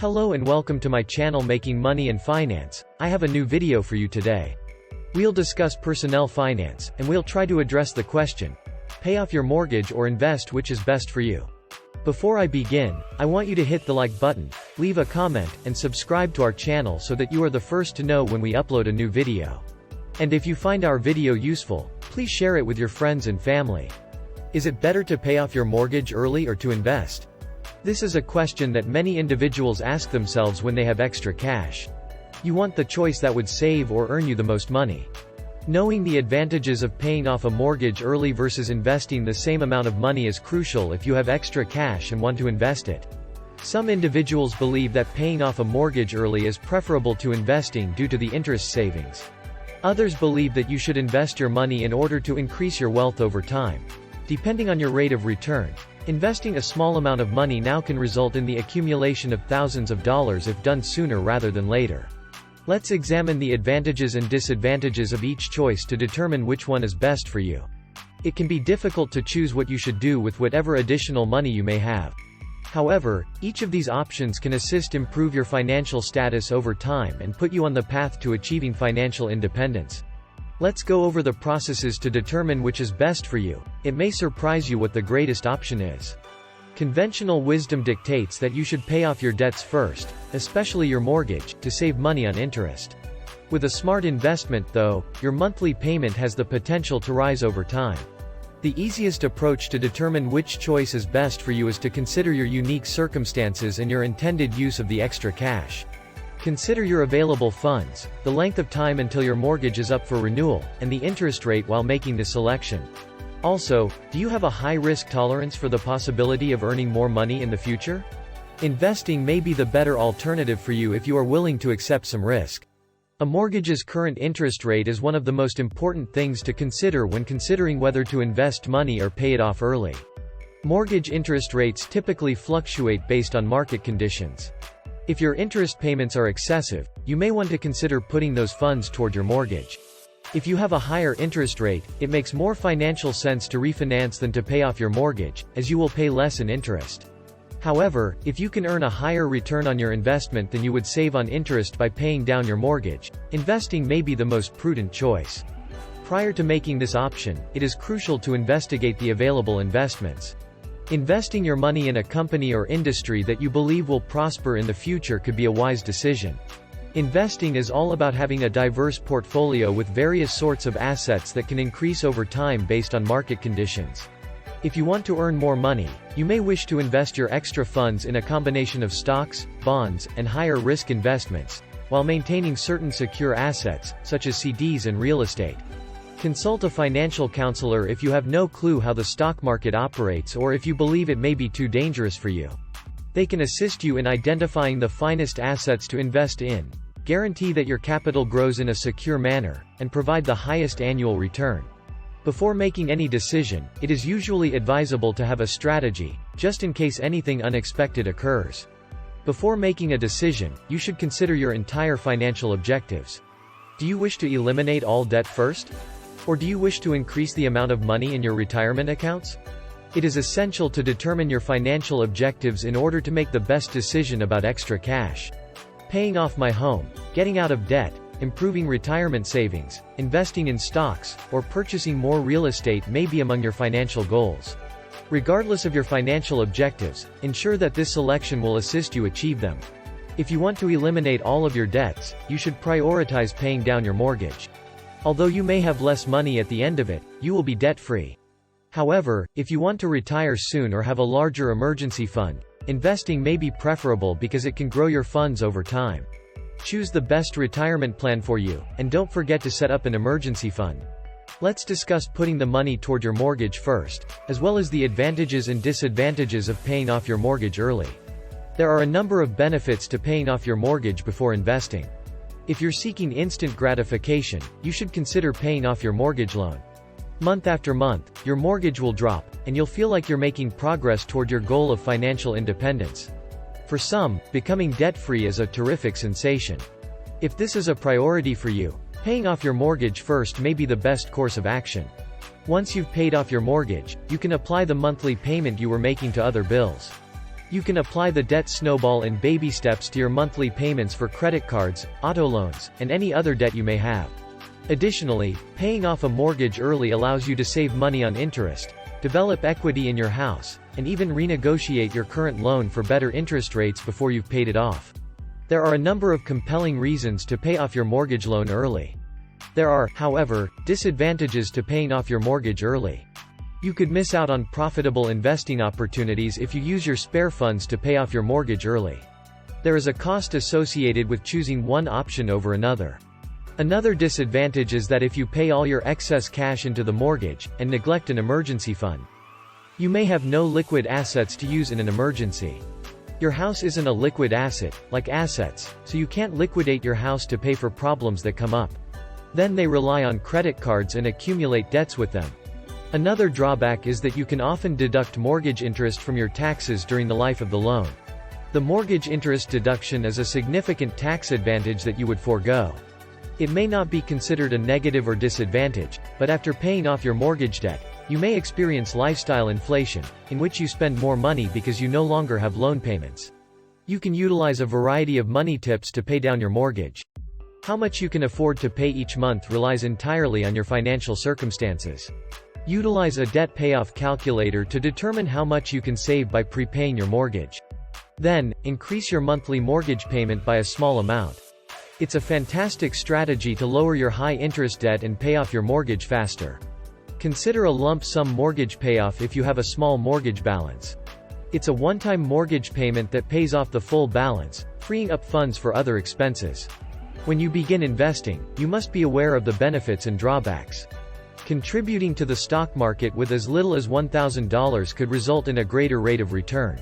Hello and welcome to my channel Making Money and Finance. I have a new video for you today. We'll discuss personnel finance, and we'll try to address the question, pay off your mortgage or invest, which is best for you. Before I begin, I want you to hit the like button, leave a comment, and subscribe to our channel so that you are the first to know when we upload a new video. And if you find our video useful, please share it with your friends and family. Is it better to pay off your mortgage early or to invest? This is a question that many individuals ask themselves when they have extra cash. You want the choice that would save or earn you the most money. Knowing the advantages of paying off a mortgage early versus investing the same amount of money is crucial if you have extra cash and want to invest it. Some individuals believe that paying off a mortgage early is preferable to investing due to the interest savings. Others believe that you should invest your money in order to increase your wealth over time. Depending on your rate of return, investing a small amount of money now can result in the accumulation of thousands of dollars if done sooner rather than later. Let's examine the advantages and disadvantages of each choice to determine which one is best for you. It can be difficult to choose what you should do with whatever additional money you may have. However, each of these options can assist improve your financial status over time and put you on the path to achieving financial independence. Let's go over the processes to determine which is best for you. It may surprise you what the greatest option is. Conventional wisdom dictates that you should pay off your debts first, especially your mortgage, to save money on interest. With a smart investment, though, your monthly payment has the potential to rise over time. The easiest approach to determine which choice is best for you is to consider your unique circumstances and your intended use of the extra cash. Consider your available funds, the length of time until your mortgage is up for renewal, and the interest rate while making the selection. Also, do you have a high risk tolerance for the possibility of earning more money in the future? Investing may be the better alternative for you if you are willing to accept some risk. A mortgage's current interest rate is one of the most important things to consider when considering whether to invest money or pay it off early. Mortgage interest rates typically fluctuate based on market conditions. If your interest payments are excessive, you may want to consider putting those funds toward your mortgage. If you have a higher interest rate, it makes more financial sense to refinance than to pay off your mortgage, as you will pay less in interest. However, if you can earn a higher return on your investment than you would save on interest by paying down your mortgage, investing may be the most prudent choice. Prior to making this option, it is crucial to investigate the available investments. Investing your money in a company or industry that you believe will prosper in the future could be a wise decision. Investing is all about having a diverse portfolio with various sorts of assets that can increase over time based on market conditions. If you want to earn more money, you may wish to invest your extra funds in a combination of stocks, bonds, and higher risk investments, while maintaining certain secure assets, such as CDs and real estate. Consult a financial counselor if you have no clue how the stock market operates or if you believe it may be too dangerous for you. They can assist you in identifying the finest assets to invest in, guarantee that your capital grows in a secure manner, and provide the highest annual return. Before making any decision, it is usually advisable to have a strategy, just in case anything unexpected occurs. Before making a decision, you should consider your entire financial objectives. Do you wish to eliminate all debt first? Or do you wish to increase the amount of money in your retirement accounts? It is essential to determine your financial objectives in order to make the best decision about extra cash. Paying off my home, getting out of debt, improving retirement savings, investing in stocks, or purchasing more real estate may be among your financial goals. Regardless of your financial objectives, ensure that this selection will assist you achieve them. If you want to eliminate all of your debts, you should prioritize paying down your mortgage. Although you may have less money at the end of it, you will be debt-free. However, if you want to retire soon or have a larger emergency fund, investing may be preferable because it can grow your funds over time. Choose the best retirement plan for you, and don't forget to set up an emergency fund. Let's discuss putting the money toward your mortgage first, as well as the advantages and disadvantages of paying off your mortgage early. There are a number of benefits to paying off your mortgage before investing. If you're seeking instant gratification, you should consider paying off your mortgage loan. Month after month, your mortgage will drop, and you'll feel like you're making progress toward your goal of financial independence. For some, becoming debt-free is a terrific sensation. If this is a priority for you, paying off your mortgage first may be the best course of action. Once you've paid off your mortgage, you can apply the monthly payment you were making to other bills. You can apply the debt snowball in baby steps to your monthly payments for credit cards, auto loans, and any other debt you may have. Additionally, paying off a mortgage early allows you to save money on interest, develop equity in your house, and even renegotiate your current loan for better interest rates before you've paid it off. There are a number of compelling reasons to pay off your mortgage loan early. There are, however, disadvantages to paying off your mortgage early. You could miss out on profitable investing opportunities if you use your spare funds to pay off your mortgage early. There is a cost associated with choosing one option over another. Another disadvantage is that if you pay all your excess cash into the mortgage, and neglect an emergency fund, you may have no liquid assets to use in an emergency. Your house isn't a liquid asset, like assets, so you can't liquidate your house to pay for problems that come up. Then they rely on credit cards and accumulate debts with them. Another drawback is that you can often deduct mortgage interest from your taxes during the life of the loan. The mortgage interest deduction is a significant tax advantage that you would forego. It may not be considered a negative or disadvantage, but after paying off your mortgage debt, you may experience lifestyle inflation, in which you spend more money because you no longer have loan payments. You can utilize a variety of money tips to pay down your mortgage. How much you can afford to pay each month relies entirely on your financial circumstances. Utilize a debt payoff calculator to determine how much you can save by prepaying your mortgage. Then, increase your monthly mortgage payment by a small amount. It's a fantastic strategy to lower your high-interest debt and pay off your mortgage faster. Consider a lump sum mortgage payoff if you have a small mortgage balance. It's a one-time mortgage payment that pays off the full balance, freeing up funds for other expenses. When you begin investing, you must be aware of the benefits and drawbacks. Contributing to the stock market with as little as $1,000 could result in a greater rate of return.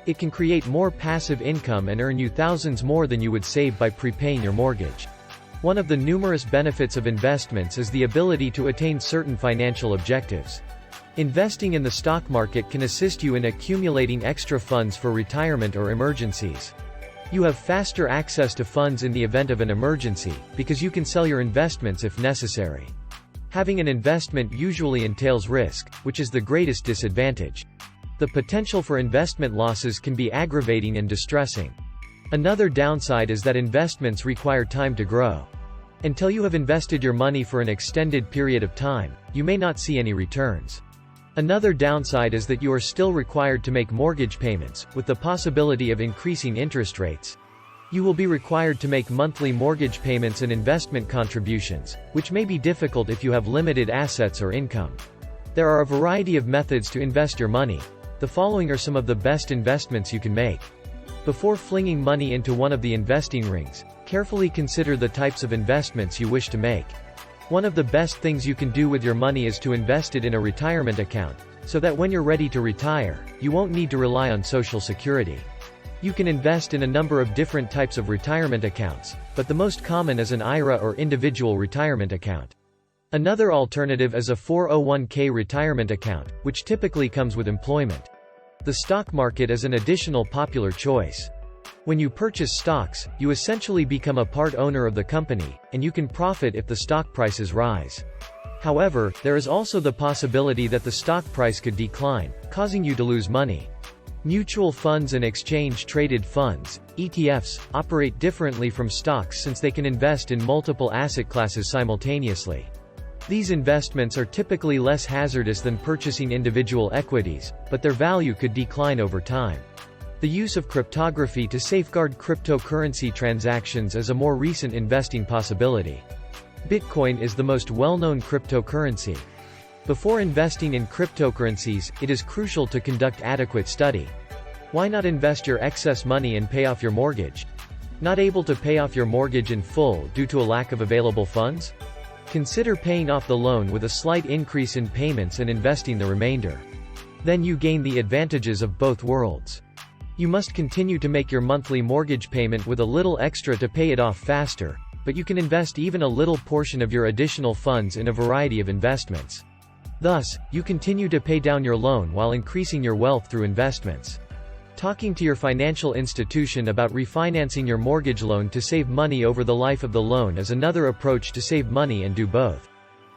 It can create more passive income and earn you thousands more than you would save by prepaying your mortgage. One of the numerous benefits of investments is the ability to attain certain financial objectives. Investing in the stock market can assist you in accumulating extra funds for retirement or emergencies. You have faster access to funds in the event of an emergency, because you can sell your investments if necessary. Having an investment usually entails risk, which is the greatest disadvantage. The potential for investment losses can be aggravating and distressing. Another downside is that investments require time to grow. Until you have invested your money for an extended period of time, you may not see any returns. Another downside is that you are still required to make mortgage payments, with the possibility of increasing interest rates. You will be required to make monthly mortgage payments and investment contributions, which may be difficult if you have limited assets or income. There are a variety of methods to invest your money. The following are some of the best investments you can make. Before flinging money into one of the investing rings, carefully consider the types of investments you wish to make. One of the best things you can do with your money is to invest it in a retirement account, so that when you're ready to retire, you won't need to rely on Social Security. You can invest in a number of different types of retirement accounts, but the most common is an IRA or individual retirement account. Another alternative is a 401k retirement account, which typically comes with employment. The stock market is an additional popular choice. When you purchase stocks, you essentially become a part owner of the company, and you can profit if the stock prices rise. However, there is also the possibility that the stock price could decline, causing you to lose money. Mutual funds and exchange-traded funds, ETFs, operate differently from stocks since they can invest in multiple asset classes simultaneously. These investments are typically less hazardous than purchasing individual equities, but their value could decline over time. The use of cryptography to safeguard cryptocurrency transactions is a more recent investing possibility. Bitcoin is the most well-known cryptocurrency. Before investing in cryptocurrencies, it is crucial to conduct adequate study. Why not invest your excess money and pay off your mortgage? Not able to pay off your mortgage in full due to a lack of available funds? Consider paying off the loan with a slight increase in payments and investing the remainder. Then you gain the advantages of both worlds. You must continue to make your monthly mortgage payment with a little extra to pay it off faster, but you can invest even a little portion of your additional funds in a variety of investments. Thus, you continue to pay down your loan while increasing your wealth through investments. Talking to your financial institution about refinancing your mortgage loan to save money over the life of the loan is another approach to save money and do both.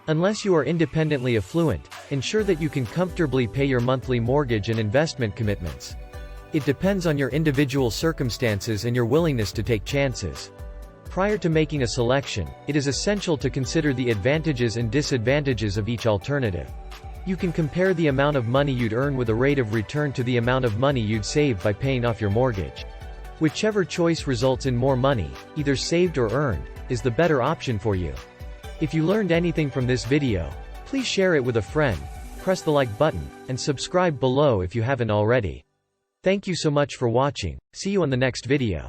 Unless you are independently affluent, ensure that you can comfortably pay your monthly mortgage and investment commitments. It depends on your individual circumstances and your willingness to take chances. Prior to making a selection, it is essential to consider the advantages and disadvantages of each alternative. You can compare the amount of money you'd earn with a rate of return to the amount of money you'd save by paying off your mortgage. Whichever choice results in more money, either saved or earned, is the better option for you. If you learned anything from this video, please share it with a friend, press the like button, and subscribe below if you haven't already. Thank you so much for watching. See you on the next video.